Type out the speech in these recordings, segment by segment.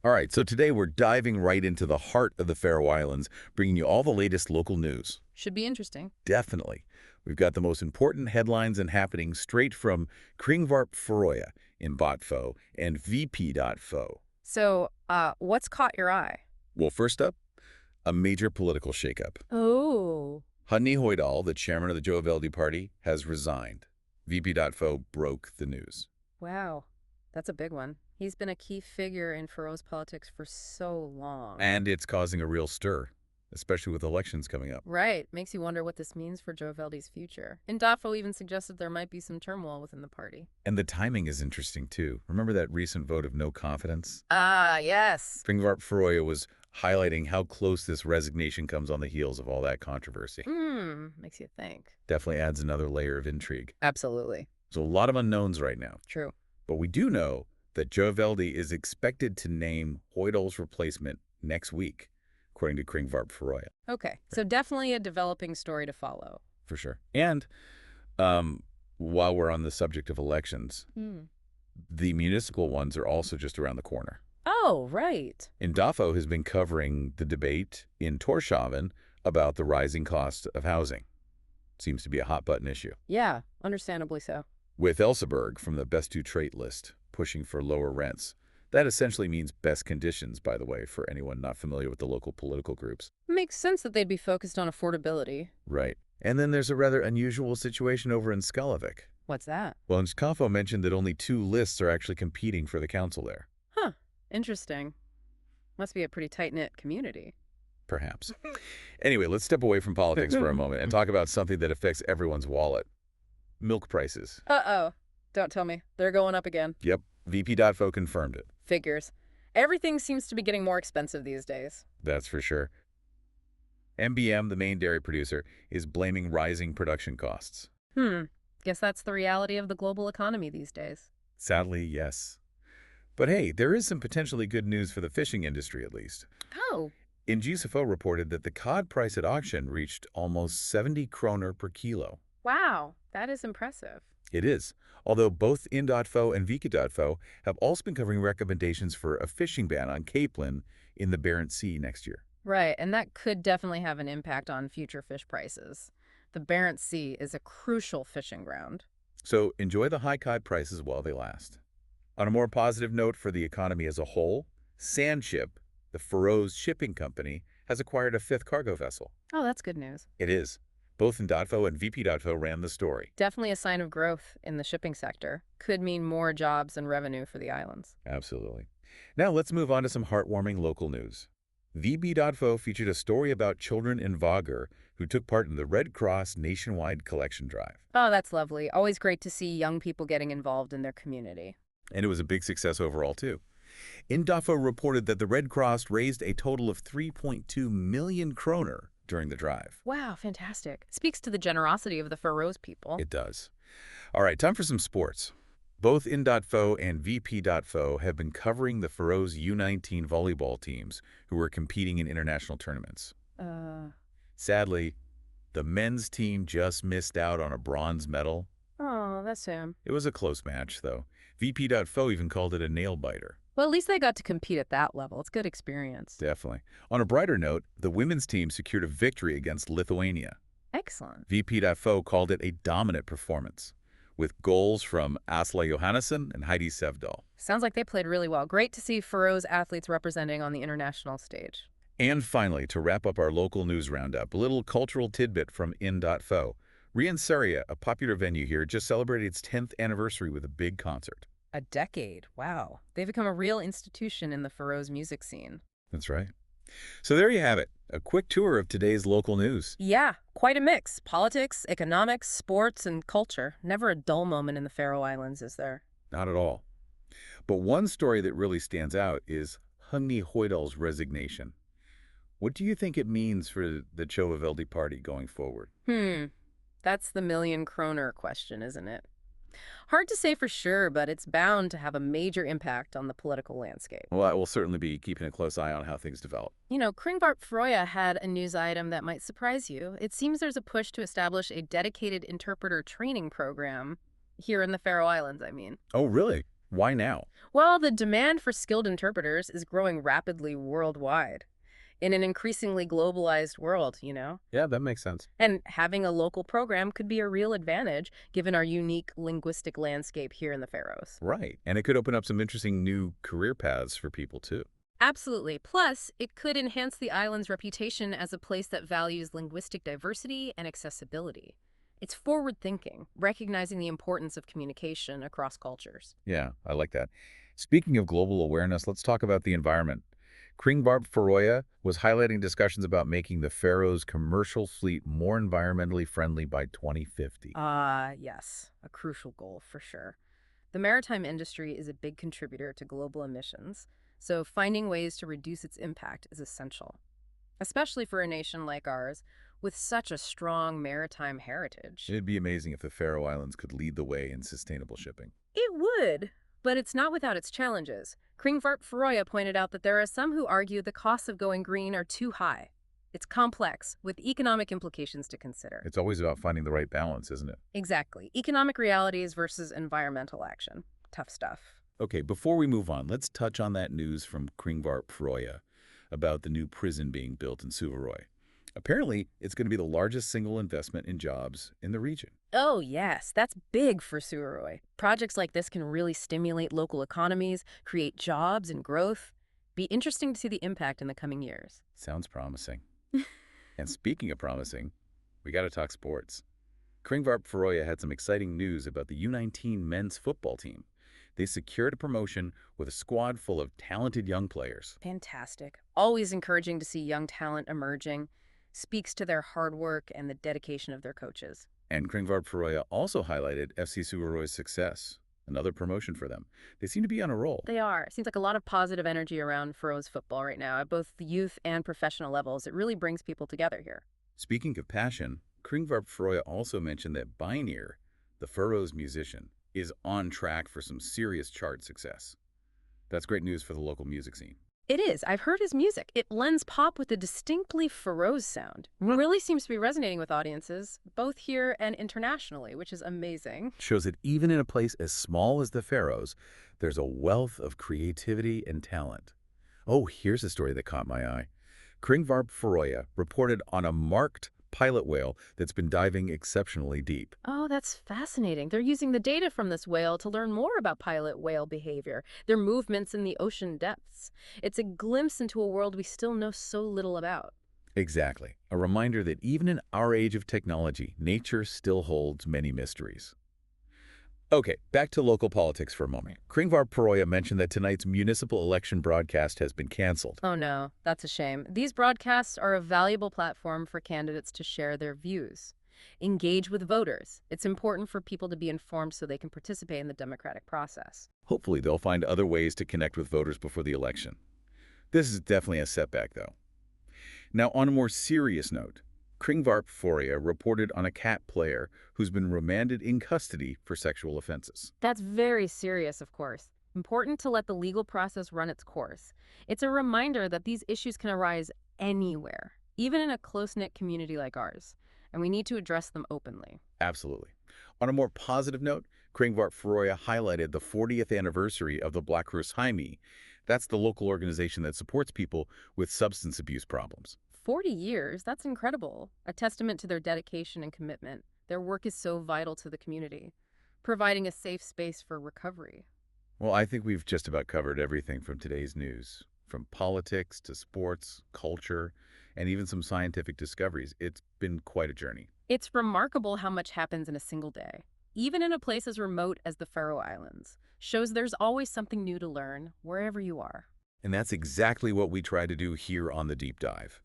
All right, so today we're diving right into the heart of the Faroe Islands, bringing you all the latest local news. Should be interesting. Definitely. We've got the most important headlines and happenings straight from Kringvarp Faroya in Botfo and VP.fo. So, what's caught your eye? Well, first up, a major political shakeup. Oh. Hunni Hoydal, the chairman of the Joe Party, has resigned. VP.fo broke the news. Wow. That's a big one. He's been a key figure in Faroese politics for so long. And it's causing a real stir, especially with elections coming up. Right. Makes you wonder what this means for Joe Veldi's future. And Dafo even suggested there might be some turmoil within the party. And the timing is interesting, too. Remember that recent vote of no confidence? Ah, yes. Kringvarp Faroya was highlighting how close this resignation comes on the heels of all that controversy. Makes you think. Definitely adds another layer of intrigue. Absolutely. So a lot of unknowns right now. True. But we do know that Joe Veldi is expected to name Hoydal's replacement next week, according to Kringvarp Faroya. Okay. So definitely a developing story to follow. For sure. And while we're on the subject of elections, the municipal ones are also just around the corner. Oh, right. Indafo has been covering the debate in Torshavn about the rising cost of housing. Seems to be a hot-button issue. Yeah, understandably so. With Elseberg from the Best to Trait list pushing for lower rents. That essentially means best conditions, by the way, for anyone not familiar with the local political groups. Makes sense that they'd be focused on affordability. Right. And then there's a rather unusual situation over in Skalavik. What's that? Well, Skafo mentioned that only 2 lists are actually competing for the council there. Huh. Interesting. Must be a pretty tight-knit community. Perhaps. Anyway, let's step away from politics for a moment and talk about something that affects everyone's wallet. Milk prices. Uh-oh. Don't tell me. They're going up again. Yep. VP.fo confirmed it. Figures. Everything seems to be getting more expensive these days. That's for sure. MBM, the main dairy producer, is blaming rising production costs. Guess that's the reality of the global economy these days. Sadly, yes. But hey, there is some potentially good news for the fishing industry, at least. Oh. Ingifo reported that the cod price at auction reached almost 70 kroner per kilo. Wow. That is impressive. It is, although both In.fo and Vika.fo have also been covering recommendations for a fishing ban on capelin in the Barents Sea next year. Right, and that could definitely have an impact on future fish prices. The Barents Sea is a crucial fishing ground. So enjoy the high cod prices while they last. On a more positive note for the economy as a whole, Sandship, the Faroes shipping company, has acquired a 5th cargo vessel. Oh, that's good news. It is. Both In.fo and VP.fo ran the story. Definitely a sign of growth in the shipping sector. Could mean more jobs and revenue for the islands. Absolutely. Now let's move on to some heartwarming local news. VB.fo featured a story about children in Vagar who took part in the Red Cross nationwide collection drive. Oh, that's lovely. Always great to see young people getting involved in their community. And it was a big success overall, too. In.fo reported that the Red Cross raised a total of 3.2 million kroner during the drive. Wow, fantastic. Speaks to the generosity of the Faroes people. It does. All right, time for some sports. Both In.fo and VP.fo have been covering the Faroes U19 volleyball teams who were competing in international tournaments. Sadly, the men's team just missed out on a bronze medal. Oh, that's Sam. It was a close match, though. VP.fo even called it a nail-biter. Well, at least they got to compete at that level. It's good experience. Definitely. On a brighter note, the women's team secured a victory against Lithuania. Excellent. VP.fo called it a dominant performance, with goals from Asla Johannesson and Heidi Sevdal. Sounds like they played really well. Great to see Faroes athletes representing on the international stage. And finally, to wrap up our local news roundup, a little cultural tidbit from In.fo. Riansaria, a popular venue here, just celebrated its 10th anniversary with a big concert. A decade. Wow. They've become a real institution in the Faroes music scene. That's right. So there you have it, a quick tour of today's local news. Yeah, quite a mix. Politics, economics, sports, and culture. Never a dull moment in the Faroe Islands, is there? Not at all. But one story that really stands out is Hunni Hoydal's resignation. What do you think it means for the Joe party going forward? That's the million kroner question, isn't it? Hard to say for sure, but it's bound to have a major impact on the political landscape. Well, I will certainly be keeping a close eye on how things develop. You know, Kringvarp Faroya had a news item that might surprise you. It seems there's a push to establish a dedicated interpreter training program here in the Faroe Islands, I mean. Oh, really? Why now? Well, the demand for skilled interpreters is growing rapidly worldwide in an increasingly globalized world. Yeah, that makes sense. And having a local program could be a real advantage given our unique linguistic landscape here in the Faroes. Right. And it could open up some interesting new career paths for people, too. Absolutely. Plus, it could enhance the island's reputation as a place that values linguistic diversity and accessibility. It's forward thinking, recognizing the importance of communication across cultures. Yeah, I like that. Speaking of global awareness, let's talk about the environment. Kringvarp Faroya was highlighting discussions about making the Faroes commercial fleet more environmentally friendly by 2050. Yes, a crucial goal for sure. The maritime industry is a big contributor to global emissions, so finding ways to reduce its impact is essential, especially for a nation like ours with such a strong maritime heritage. It'd be amazing if the Faroe Islands could lead the way in sustainable shipping. It would, but it's not without its challenges. Kringvarp Faroya pointed out that there are some who argue the costs of going green are too high. It's complex, with economic implications to consider. It's always about finding the right balance, isn't it? Exactly. Economic realities versus environmental action. Tough stuff. Okay, before we move on, let's touch on that news from Kringvarp Faroya about the new prison being built in Suðuroy. Apparently, it's going to be the largest single investment in jobs in the region. Oh, yes, that's big for Suðuroy. Projects like this can really stimulate local economies, create jobs and growth. Be interesting to see the impact in the coming years. Sounds promising. And speaking of promising, we got to talk sports. Kringvarp Faroya had some exciting news about the U19 men's football team. They secured a promotion with a squad full of talented young players. Fantastic. Always encouraging to see young talent emerging. Speaks to their hard work and the dedication of their coaches. And Kringvarp Faroya also highlighted FC Suðuroy's success, another promotion for them. They seem to be on a roll. They are. It seems like a lot of positive energy around Faroes football right now at both the youth and professional levels. It really brings people together here. Speaking of passion, Kringvarp Faroya also mentioned that Beinir, the Faroes musician, is on track for some serious chart success. That's great news for the local music scene. It is. I've heard his music. It blends pop with a distinctly Faroes sound. Really seems to be resonating with audiences, both here and internationally, which is amazing. Shows that even in a place as small as the Faroes, there's a wealth of creativity and talent. Oh, here's a story that caught my eye. Kringvarp Faroya reported on a marked pilot whale that's been diving exceptionally deep. Oh, that's fascinating. They're using the data from this whale to learn more about pilot whale behavior, their movements in the ocean depths. It's a glimpse into a world we still know so little about. Exactly. A reminder that even in our age of technology, nature still holds many mysteries. Okay, back to local politics for a moment. Kringvarp Faroya mentioned that tonight's municipal election broadcast has been canceled. Oh no, that's a shame. These broadcasts are a valuable platform for candidates to share their views. Engage with voters. It's important for people to be informed so they can participate in the democratic process. Hopefully, they'll find other ways to connect with voters before the election. This is definitely a setback, though. Now, on a more serious note, Kringvarp Faroya reported on a cat player who's been remanded in custody for sexual offenses. That's very serious, of course. Important to let the legal process run its course. It's a reminder that these issues can arise anywhere, even in a close-knit community like ours, and we need to address them openly. Absolutely. On a more positive note, Kringvarp Faroya highlighted the 40th anniversary of the Blackkrusheimi. That's the local organization that supports people with substance abuse problems. 40 years? That's incredible. A testament to their dedication and commitment. Their work is so vital to the community, providing a safe space for recovery. Well, I think we've just about covered everything from today's news, from politics to sports, culture, and even some scientific discoveries. It's been quite a journey. It's remarkable how much happens in a single day, even in a place as remote as the Faroe Islands. Shows there's always something new to learn, wherever you are. And that's exactly what we try to do here on The Deep Dive,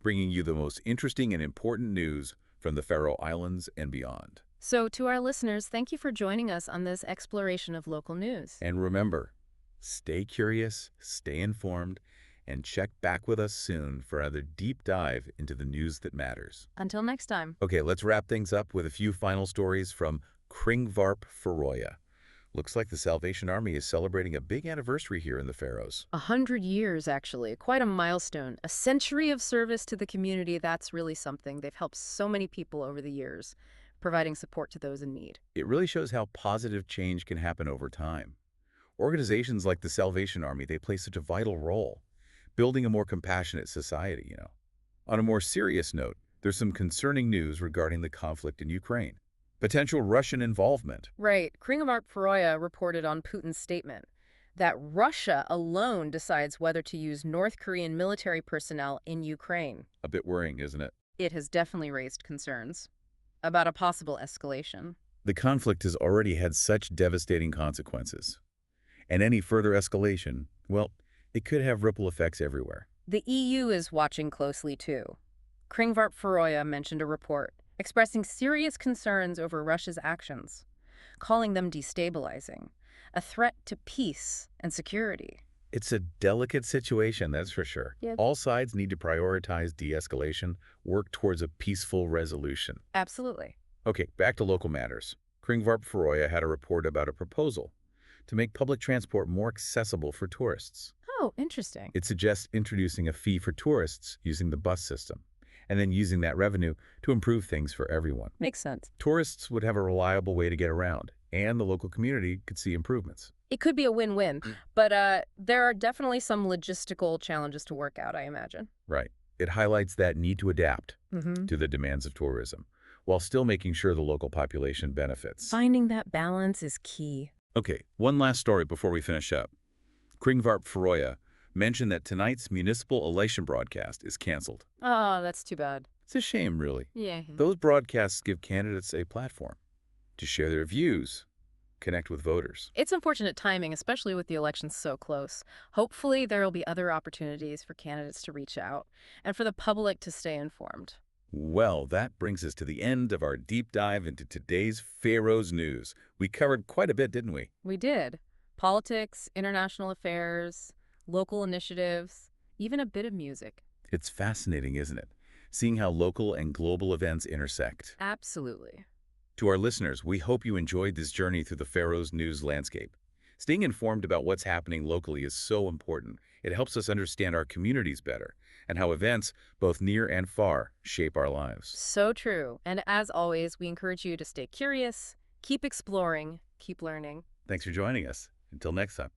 bringing you the most interesting and important news from the Faroe Islands and beyond. So, to our listeners, thank you for joining us on this exploration of local news. And remember, stay curious, stay informed, and check back with us soon for another deep dive into the news that matters. Until next time. Okay, let's wrap things up with a few final stories from Kringvarp Faroya. Looks like the Salvation Army is celebrating a big anniversary here in the Faroes. 100 years, actually. Quite a milestone. A century of service to the community. That's really something. They've helped so many people over the years, providing support to those in need. It really shows how positive change can happen over time. Organizations like the Salvation Army, they play such a vital role, building a more compassionate society. On a more serious note, there's some concerning news regarding the conflict in Ukraine. Potential Russian involvement. Right. Kringvarp Faroya reported on Putin's statement that Russia alone decides whether to use North Korean military personnel in Ukraine. A bit worrying, isn't it? It has definitely raised concerns about a possible escalation. The conflict has already had such devastating consequences. And any further escalation, well, it could have ripple effects everywhere. The EU is watching closely too. Kringvarp Faroya mentioned a report expressing serious concerns over Russia's actions, calling them destabilizing, a threat to peace and security. It's a delicate situation, that's for sure. Yep. All sides need to prioritize de-escalation, work towards a peaceful resolution. Absolutely. Okay, back to local matters. Kringvarp Faroya had a report about a proposal to make public transport more accessible for tourists. Oh, interesting. It suggests introducing a fee for tourists using the bus system, and then using that revenue to improve things for everyone. Makes sense. Tourists would have a reliable way to get around, and the local community could see improvements. It could be a win-win, but there are definitely some logistical challenges to work out, I imagine. Right. It highlights that need to adapt Mm-hmm. to the demands of tourism, while still making sure the local population benefits. Finding that balance is key. Okay, one last story before we finish up. Kringvarp Faroya mentioned that tonight's municipal election broadcast is canceled. Oh, that's too bad. It's a shame, really. Yeah. Those broadcasts give candidates a platform to share their views, connect with voters. It's unfortunate timing, especially with the elections so close. Hopefully, there will be other opportunities for candidates to reach out and for the public to stay informed. Well, that brings us to the end of our deep dive into today's Faroes news. We covered quite a bit, didn't we? We did. Politics, international affairs, local initiatives, even a bit of music. It's fascinating, isn't it? Seeing how local and global events intersect. Absolutely. To our listeners, we hope you enjoyed this journey through the Faroes news landscape. Staying informed about what's happening locally is so important. It helps us understand our communities better and how events, both near and far, shape our lives. So true. And as always, we encourage you to stay curious, keep exploring, keep learning. Thanks for joining us. Until next time.